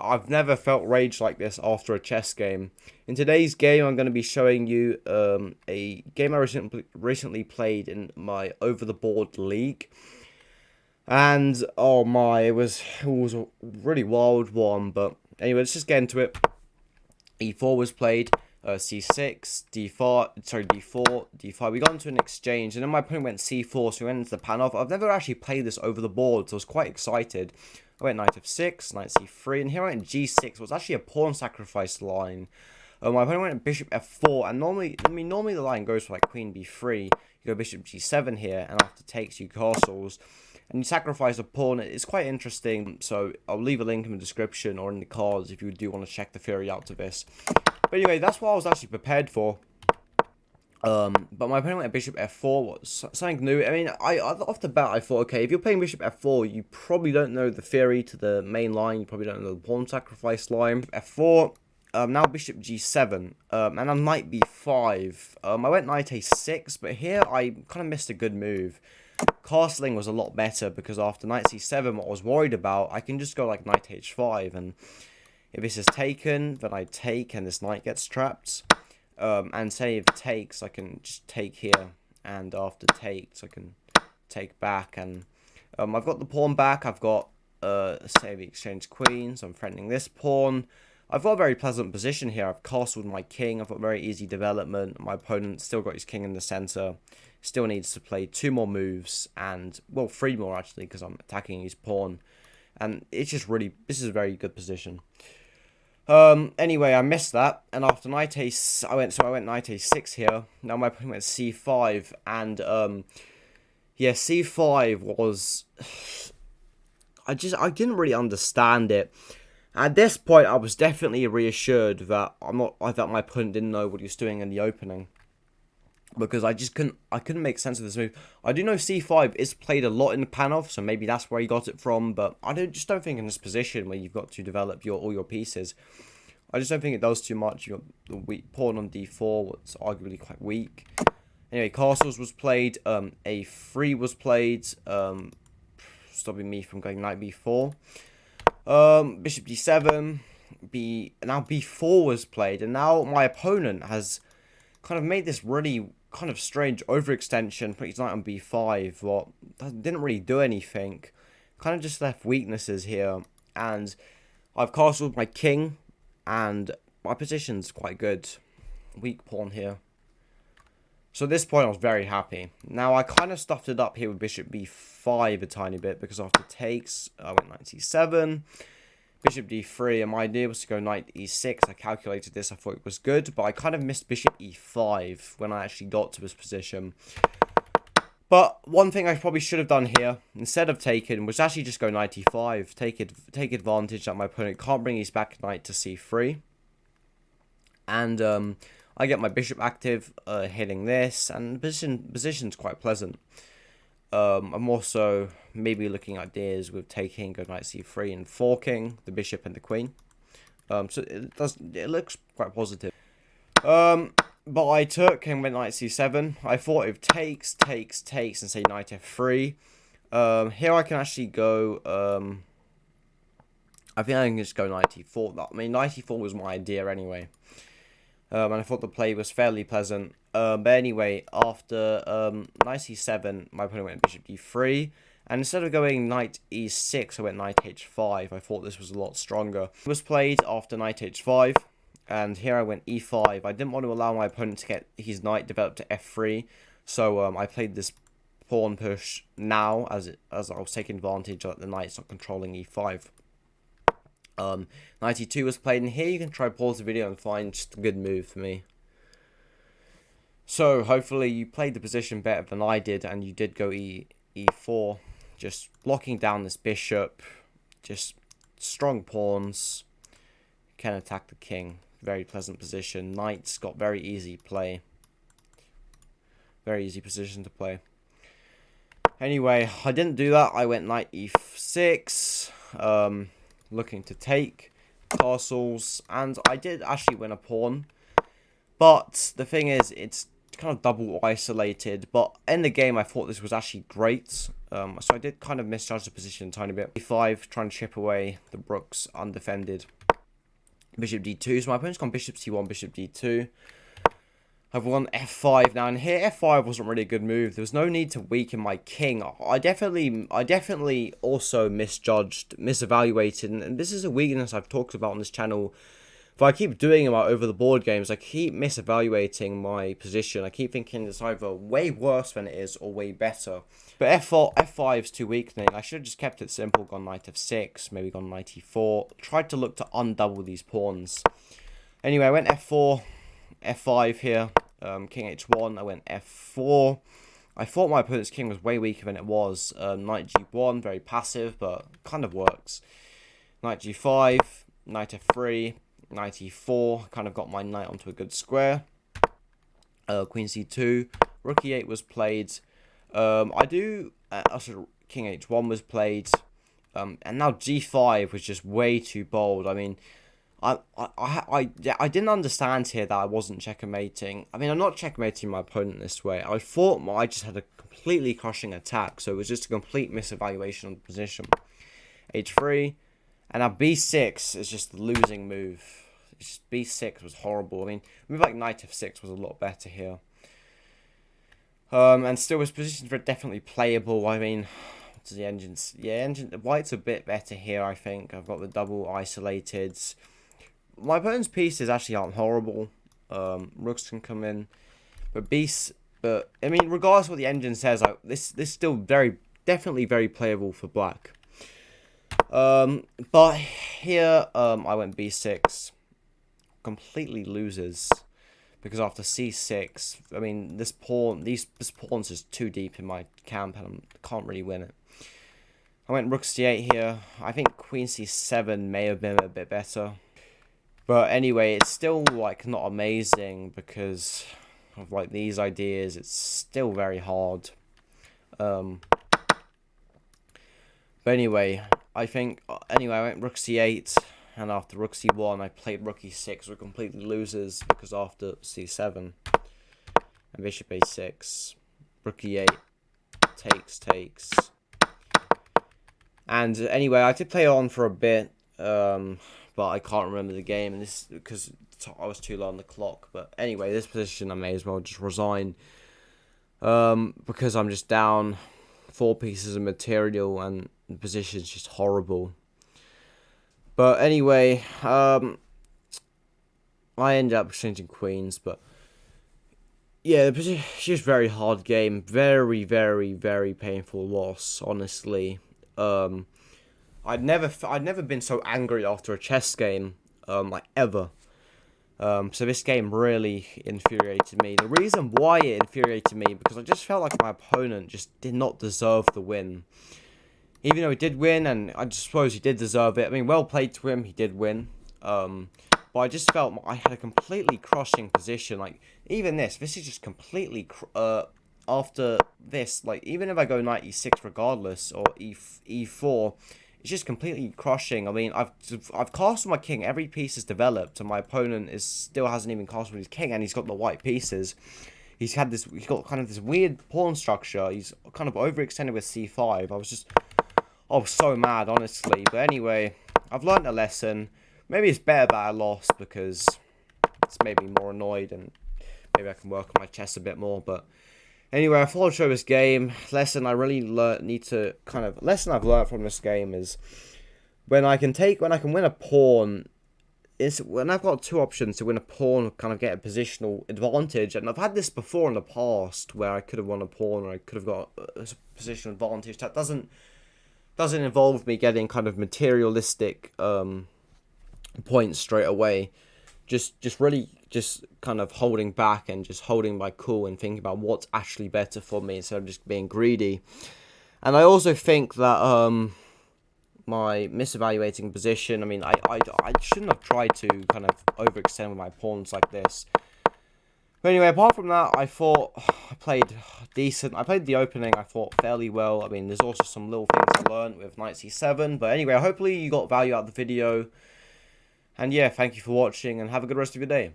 I've never felt rage like this after a chess game. In today's game, I'm going to be showing you a game I recently played in my over-the-board league. And, oh my, it was a really wild one. But anyway, let's just get into it. E4 was played, c6, d4, sorry, d4, d5. We got into an exchange, and then my opponent went c4, so we went into the pan off. I've never actually played this over the board, so I was quite excited. I went knight f6, knight c3, and here I went g6. It was actually a pawn sacrifice line. My opponent went bishop f4, and normally the line goes for like queen b3. You go bishop g7 here, and after takes you castles, and you sacrifice a pawn. It's quite interesting, so I'll leave a link in the description or in the cards if you do want to check the theory out to this. But anyway, that's what I was actually prepared for. But my opponent went bishop f4 was something new. I mean, off the bat I thought, okay, if you're playing bishop f4, you probably don't know the theory to the main line. You probably don't know the pawn sacrifice line. f4. Now bishop g7, and I'm knight b5. I went knight a6, but here I kind of missed a good move. Castling was a lot better because after knight c7, what I was worried about, I can just go like knight h5, and if this is taken, then I take and this knight gets trapped. And say if it takes, I can just take here, and after takes, I can take back, and I've got the pawn back. I've got say the exchange queen, so I'm threatening this pawn. I've got a very pleasant position here. I've castled my king. I've got very easy development. My opponent still got his king in the center. Still needs to play 2 more moves, and, well, 3 more actually, because I'm attacking his pawn. And it's just really, this is a very good position. Anyway, I missed that, and after knight I went knight a6 here. Now my opponent went c5, and, yeah, c5 was, I didn't really understand it. At this point, I was definitely reassured that that my opponent didn't know what he was doing in the opening, because I couldn't make sense of this move. I do know c5 is played a lot in the Panov, so maybe that's where he got it from, but I just don't think in this position where you've got to develop all your pieces, I just don't think it does too much. You got the weak pawn on d4, what's arguably quite weak. Anyway, castles was played, a3 was played, stopping me from going knight b4. Bishop d7, now b4 was played, and now my opponent has kind of made this really kind of strange overextension, put his knight on b5, what didn't really do anything, kind of just left weaknesses here, and I've castled my king, and my position's quite good. Weak pawn here. So at this point I was very happy. Now I kind of stuffed it up here with bishop b5 a tiny bit, because after takes, I went knight c7, bishop d3, and my idea was to go knight e6. I calculated this, I thought it was good, but I kind of missed bishop e5 when I actually got to this position. But one thing I probably should have done here, instead of taking, was actually just go knight e5, take advantage that my opponent can't bring his back knight to c3. And I get my bishop active, hitting this, and the position's quite pleasant. I'm also maybe looking at ideas with taking, go knight c3, and forking the bishop and the queen. So it looks quite positive. But I took and went knight c7. I thought if takes, and say knight f3. Here I can actually go, I think I can just go knight e4. I mean, knight e4 was my idea anyway. And I thought the play was fairly pleasant. But anyway, after knight c7, my opponent went bishop d3. And instead of going knight e6, I went knight h5. I thought this was a lot stronger. It was played after knight h5. And here I went e5. I didn't want to allow my opponent to get his knight developed to f3. So I played this pawn push now, as I was taking advantage that the knight's not controlling e5. Knight e2 was played, and here you can try pause the video and find just a good move for me. So hopefully you played the position better than I did, and you did go e4, just locking down this bishop, just strong pawns, can attack the king. Very pleasant position. Knight's got very easy play. Very easy position to play. Anyway, I didn't do that. I went knight e6, looking to take castles, and I did actually win a pawn. But the thing is, it's kind of double isolated, but in the game I thought this was actually great. So I did kind of misjudge the position a tiny bit. E5, trying to chip away the rooks undefended. Bishop d2, so my opponent's gone bishop c1, bishop d2. I've won f5 now, and here f5 wasn't really a good move. There was no need to weaken my king. I definitely also misevaluated, and this is a weakness I've talked about on this channel. If I keep doing my over the board games, I keep misevaluating my position. I keep thinking it's either way worse than it is or way better. But f5 is too weakening. I should have just kept it simple, gone knight f6, maybe gone knight e4. Tried to look to undouble these pawns. Anyway, I went f4, f5 here. King h1, I went f4. I thought my opponent's king was way weaker than it was. Knight g1, very passive, but kind of works. Knight g5, knight f3, knight e4, kind of got my knight onto a good square. Queen c2, rook e8 was played. King h1 was played. And now g5 was just way too bold. I mean, I didn't understand here that I wasn't checkmating. I mean, I'm not checkmating my opponent this way. I thought I just had a completely crushing attack, so it was just a complete misevaluation of the position. h3, and now b6 is just the losing move. It's just b6 was horrible. I mean, a move like knight f6 was a lot better here. And still, his positions were definitely playable. I mean, what's the engines? Yeah, white's a bit better here, I think. I've got the double isolated. My opponent's pieces actually aren't horrible. Rooks can come in, but I mean, regardless of what the engine says, this still definitely very playable for black. But here, I went b6, completely loses, because after c6, I mean, this pawn's just too deep in my camp, and I can't really win it. I went rook c8 here. I think queen c7 may have been a bit better. But anyway, it's still, like, not amazing because of, like, these ideas. It's still very hard. But anyway, I went rook c8, and after rook c1, I played rook e6, we're completely losers, because after c7, and bishop a6, rook e8, takes. And anyway, I did play on for a bit, but I can't remember the game, and this because I was too low on the clock. But anyway, this position I may as well just resign, because I'm just down 4 pieces of material, and the position's just horrible. But anyway, I ended up exchanging queens, but yeah, the position just very hard game, very painful loss, honestly. I'd never been so angry after a chess game, like ever. So this game really infuriated me. The reason why it infuriated me, because I just felt like my opponent just did not deserve the win. Even though he did win, and I suppose he did deserve it. I mean, well played to him, he did win. But I just felt I had a completely crushing position. Like, even this is just completely, after this, like, even if I go knight e6 regardless, or e4, it's just completely crushing. I mean, I've castled my king, every piece is developed, and my opponent still hasn't even castled his king, and he's got the white pieces. He's got kind of this weird pawn structure. He's kind of overextended with c5. I was so mad, honestly. But anyway, I've learned a lesson. Maybe it's better that I lost, because it's made me more annoyed, and maybe I can work on my chess a bit more. But anyway, I thought I'd show this game. Lesson I've learned from this game is when I can win a pawn, is when I've got 2 options to win a pawn, kind of get a positional advantage. And I've had this before in the past where I could have won a pawn, or I could have got a positional advantage. That doesn't involve me getting kind of materialistic points straight away. Just kind of holding back and just holding my cool and thinking about what's actually better for me instead of just being greedy. And I also think that my misevaluating position, I mean, I shouldn't have tried to kind of overextend with my pawns like this. But anyway, apart from that, I thought I played decent. I played the opening, I thought, fairly well. I mean, there's also some little things I learned with knight c7. But anyway, hopefully you got value out of the video. And yeah, thank you for watching, and have a good rest of your day.